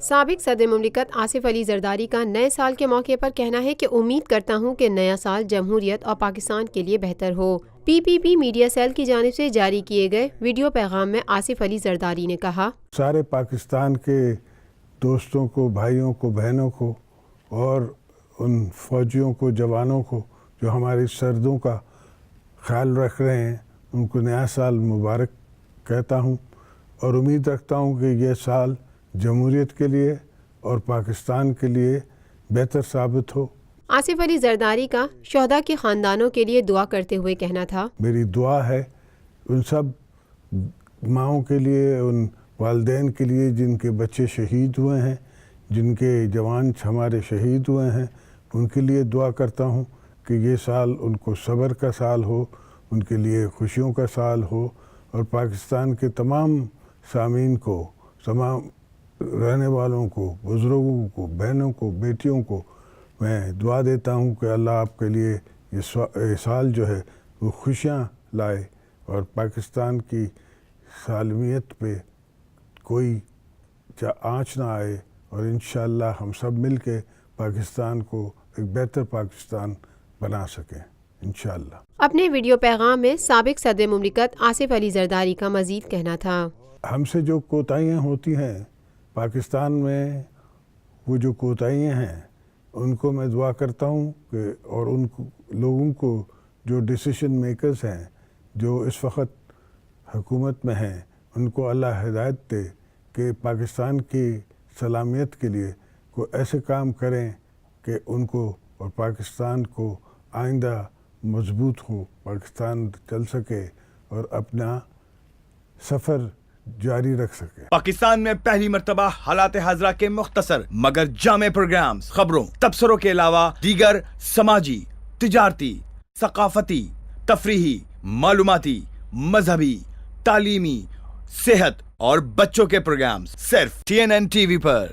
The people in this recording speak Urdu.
سابق صدر مملکت آصف علی زرداری کا نئے سال کے موقع پر کہنا ہے کہ امید کرتا ہوں کہ نیا سال جمہوریت اور پاکستان کے لیے بہتر ہو۔ پی میڈیا سیل کی جانب سے جاری کیے گئے ویڈیو پیغام میں آصف علی زرداری نے کہا، سارے پاکستان کے دوستوں کو، بھائیوں کو، بہنوں کو اور ان فوجیوں کو، جوانوں کو جو ہماری سرحدوں کا خیال رکھ رہے ہیں، ان کو نیا سال مبارک کہتا ہوں اور امید رکھتا ہوں کہ یہ سال جمہوریت کے لیے اور پاکستان کے لیے بہتر ثابت ہو۔ آصف علی زرداری کا شہداء کے خاندانوں کے لیے دعا کرتے ہوئے کہنا تھا، میری دعا ہے ان سب ماؤں کے لیے، ان والدین کے لیے جن کے بچے شہید ہوئے ہیں، جن کے جوان ہمارے شہید ہوئے ہیں، ان کے لیے دعا کرتا ہوں کہ یہ سال ان کو صبر کا سال ہو، ان کے لیے خوشیوں کا سال ہو، اور پاکستان کے تمام سامعین کو، تمام رہنے والوں کو، بزرگوں کو، بہنوں کو، بیٹیوں کو میں دعا دیتا ہوں کہ اللہ آپ کے لیے یہ سال جو ہے وہ خوشیاں لائے اور پاکستان کی سالمیت پہ کوئی آنچ نہ آئے، اور انشاءاللہ ہم سب مل کے پاکستان کو ایک بہتر پاکستان بنا سکیں انشاءاللہ۔ اپنے ویڈیو پیغام میں سابق صدر مملکت آصف علی زرداری کا مزید کہنا تھا، ہم سے جو کوتاہیاں ہوتی ہیں پاکستان میں، وہ جو کوتاہیاں ہیں ان کو میں دعا کرتا ہوں کہ، اور ان لوگوں کو جو ڈیسیشن میکرز ہیں، جو اس وقت حکومت میں ہیں، ان کو اللہ ہدایت دے کہ پاکستان کی سلامیت کے لیے کوئی ایسے کام کریں کہ ان کو اور پاکستان کو آئندہ مضبوط ہو، پاکستان چل سکے اور اپنا سفر جاری رکھ سکے۔ پاکستان میں پہلی مرتبہ حالات حاضرہ کے مختصر مگر جامع پروگرامز، خبروں، تبصروں کے علاوہ دیگر سماجی، تجارتی، ثقافتی، تفریحی، معلوماتی، مذہبی، تعلیمی، صحت اور بچوں کے پروگرامز صرف TNN TV پر۔